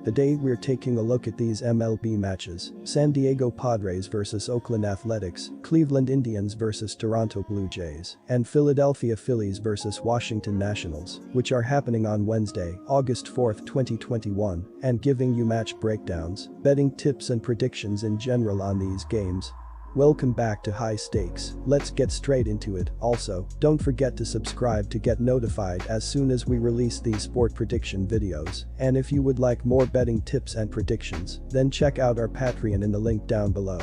Today we're taking a look at these MLB matches: San Diego Padres vs Oakland Athletics, Cleveland Indians vs Toronto Blue Jays, and Philadelphia Phillies vs Washington Nationals, which are happening on Wednesday, August 4, 2021, and giving you match breakdowns, betting tips and predictions in general on these games. Welcome back to High Stakes. Let's get straight into it. Also, don't forget to subscribe to get notified as soon as we release these sport prediction videos. And if you would like more betting tips and predictions, then check out our Patreon in the link down below.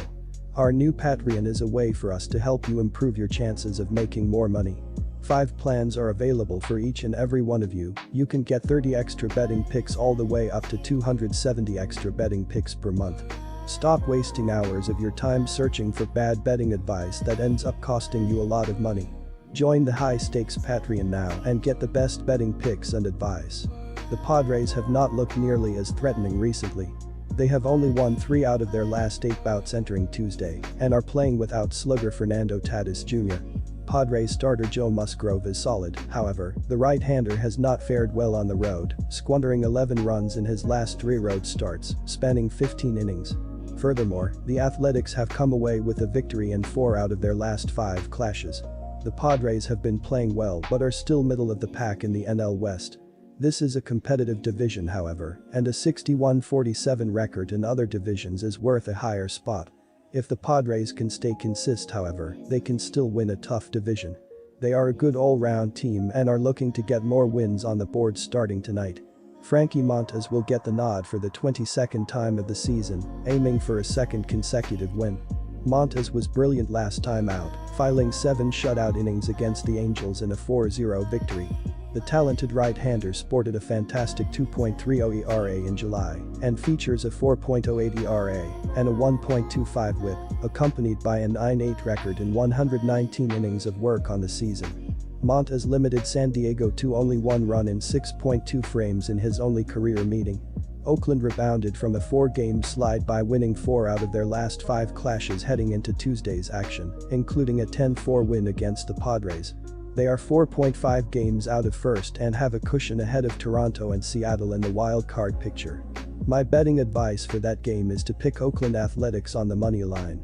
Our new Patreon is a way for us to help you improve your chances of making more money. 5 plans are available for each and every one of you. You can get 30 extra betting picks all the way up to 270 extra betting picks per month. Stop wasting hours of your time searching for bad betting advice that ends up costing you a lot of money. Join the High Stakes Patreon now and get the best betting picks and advice. The Padres have not looked nearly as threatening recently. They have only won 3 out of their last 8 bouts entering Tuesday and are playing without slugger Fernando Tatis Jr. Padres starter Joe Musgrove is solid, however, the right-hander has not fared well on the road, squandering 11 runs in his last 3 road starts, spanning 15 innings. Furthermore, the Athletics have come away with a victory in 4 out of their last 5 clashes. The Padres have been playing well but are still middle of the pack in the NL West. This is a competitive division, however, and a 61-47 record in other divisions is worth a higher spot. If the Padres can stay consistent, however, they can still win a tough division. They are a good all-round team and are looking to get more wins on the board starting tonight. Frankie Montas will get the nod for the 22nd time of the season, aiming for a second consecutive win. Montas was brilliant last time out, filing 7 shutout innings against the Angels in a 4-0 victory. The talented right-hander sported a fantastic 2.30 ERA in July and features a 4.08 ERA and a 1.25 WHIP, accompanied by a 9-8 record in 119 innings of work on the season. Montas limited San Diego to only 1 run in 6.2 frames in his only career meeting. Oakland rebounded from a 4-game slide by winning 4 out of their last 5 clashes heading into Tuesday's action, including a 10-4 win against the Padres. They are 4.5 games out of first and have a cushion ahead of Toronto and Seattle in the wild card picture. My betting advice for that game is to pick Oakland Athletics on the money line.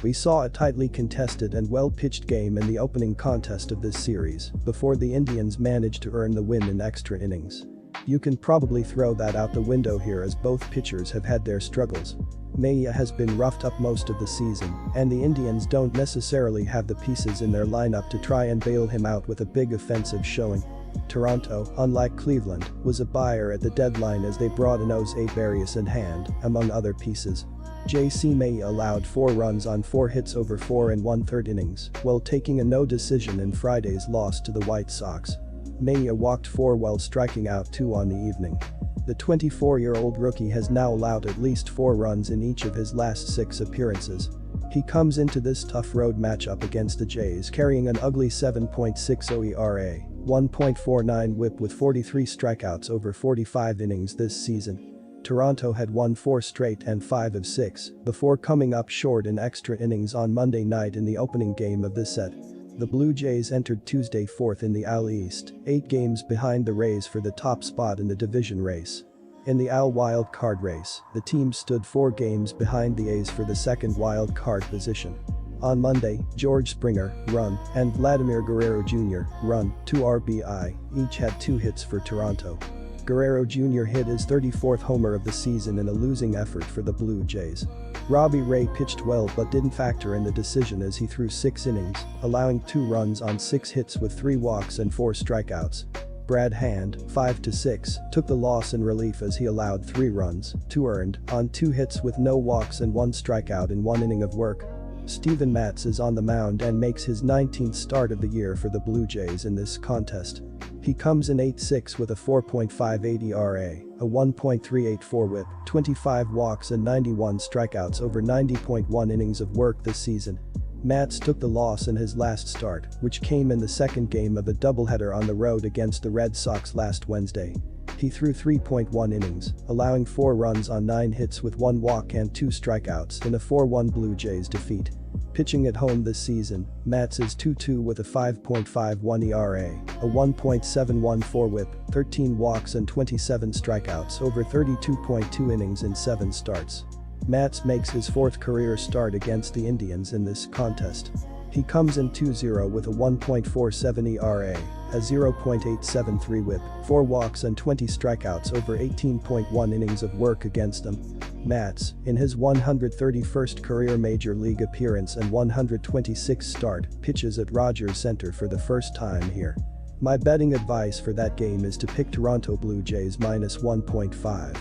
We saw a tightly contested and well-pitched game in the opening contest of this series before the Indians managed to earn the win in extra innings. You can probably throw that out the window here as both pitchers have had their struggles. Mejia has been roughed up most of the season, and the Indians don't necessarily have the pieces in their lineup to try and bail him out with a big offensive showing. Toronto, unlike Cleveland, was a buyer at the deadline as they brought in Jose Barrios in hand, among other pieces. J.C. Mejia allowed 4 runs on 4 hits over 4 1/3 innings, while taking a no decision in Friday's loss to the White Sox. Mejia walked 4 while striking out 2 on the evening. The 24-year-old rookie has now allowed at least 4 runs in each of his last 6 appearances. He comes into this tough road matchup against the Jays carrying an ugly 7.60 ERA, 1.49 WHIP with 43 strikeouts over 45 innings this season. Toronto had won 4 straight and 5 of 6 before coming up short in extra innings on Monday night in the opening game of this set. The Blue Jays entered Tuesday 4th in the AL East, 8 games behind the Rays for the top spot in the division race. In the AL wild card race, the team stood 4 games behind the A's for the second wild card position. On Monday, George Springer, run, and Vladimir Guerrero Jr., run, 2 RBI, each had 2 hits for Toronto. Guerrero Jr. hit his 34th homer of the season in a losing effort for the Blue Jays. Robbie Ray pitched well but didn't factor in the decision as he threw 6 innings, allowing 2 runs on 6 hits with 3 walks and 4 strikeouts. Brad Hand, 5-6, took the loss in relief as he allowed 3 runs, 2 earned, on 2 hits with no walks and 1 strikeout in 1 inning of work. Steven Matz is on the mound and makes his 19th start of the year for the Blue Jays in this contest. He comes in 8-6 with a 4.58 ERA, a 1.384 WHIP, 25 walks and 91 strikeouts over 90.1 innings of work this season. Matz took the loss in his last start, which came in the second game of a doubleheader on the road against the Red Sox last Wednesday. He threw 3.1 innings, allowing 4 runs on 9 hits with 1 walk and 2 strikeouts in a 4-1 Blue Jays defeat. Pitching at home this season, Matz is 2-2 with a 5.51 ERA, a 1.714 WHIP, 13 walks and 27 strikeouts over 32.2 innings in 7 starts. Matz makes his 4th career start against the Indians in this contest. He comes in 2-0 with a 1.47 ERA, a 0.873 WHIP, 4 walks and 20 strikeouts over 18.1 innings of work against them. Matz, in his 131st career Major League appearance and 126th start, pitches at Rogers Center for the first time here. My betting advice for that game is to pick Toronto Blue Jays -1.5.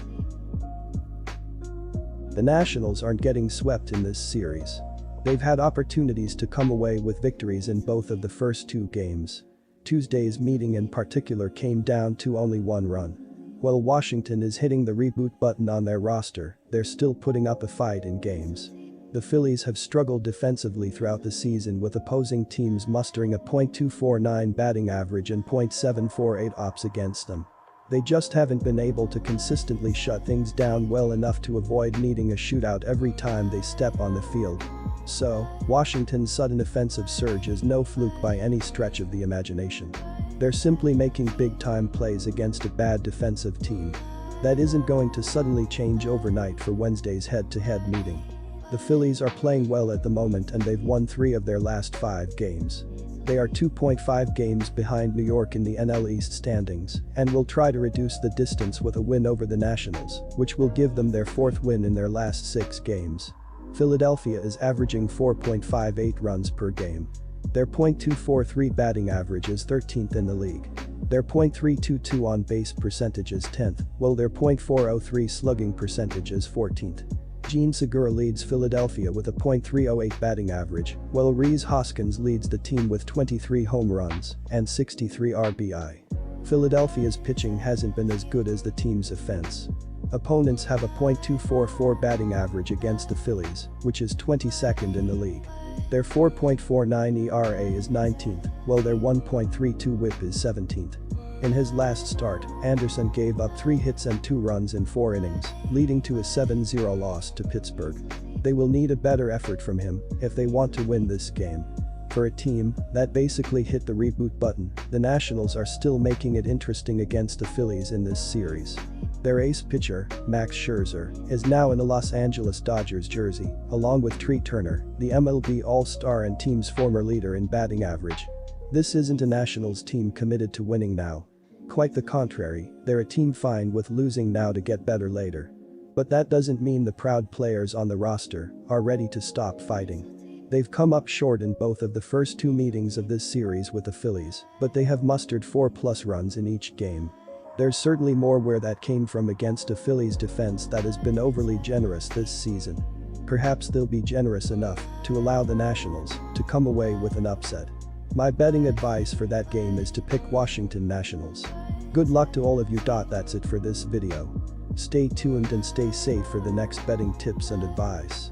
The Nationals aren't getting swept in this series. They've had opportunities to come away with victories in both of the first 2 games. Tuesday's meeting in particular came down to only 1 run. While Washington is hitting the reboot button on their roster, they're still putting up a fight in games. The Phillies have struggled defensively throughout the season with opposing teams mustering a .249 batting average and .748 ops against them. They just haven't been able to consistently shut things down well enough to avoid needing a shootout every time they step on the field. So, Washington's sudden offensive surge is no fluke by any stretch of the imagination. They're simply making big-time plays against a bad defensive team. That isn't going to suddenly change overnight for Wednesday's head-to-head meeting. The Phillies are playing well at the moment and they've won 3 of their last 5 games. They are 2.5 games behind New York in the NL East standings and will try to reduce the distance with a win over the Nationals, which will give them their 4th win in their last 6 games. Philadelphia is averaging 4.58 runs per game. Their .243 batting average is 13th in the league. Their .322 on-base percentage is 10th, while their .403 slugging percentage is 14th. Gene Segura leads Philadelphia with a .308 batting average, while Rhys Hoskins leads the team with 23 home runs and 63 RBI. Philadelphia's pitching hasn't been as good as the team's offense. Opponents have a .244 batting average against the Phillies, which is 22nd in the league. Their 4.49 ERA is 19th, while their 1.32 WHIP is 17th. In his last start, Anderson gave up 3 hits and 2 runs in 4 innings, leading to a 7-0 loss to Pittsburgh. They will need a better effort from him if they want to win this game. For a team that basically hit the reboot button, the Nationals are still making it interesting against the Phillies in this series. Their ace pitcher, Max Scherzer, is now in a Los Angeles Dodgers jersey, along with Trey Turner, the MLB All-Star and team's former leader in batting average. This isn't a Nationals team committed to winning now. Quite the contrary, they're a team fine with losing now to get better later. But that doesn't mean the proud players on the roster are ready to stop fighting. They've come up short in both of the first 2 meetings of this series with the Phillies, but they have mustered 4+ runs in each game. There's certainly more where that came from against a Phillies defense that has been overly generous this season. Perhaps they'll be generous enough to allow the Nationals to come away with an upset. My betting advice for that game is to pick Washington Nationals. Good luck to all of you. That's it for this video. Stay tuned and stay safe for the next betting tips and advice.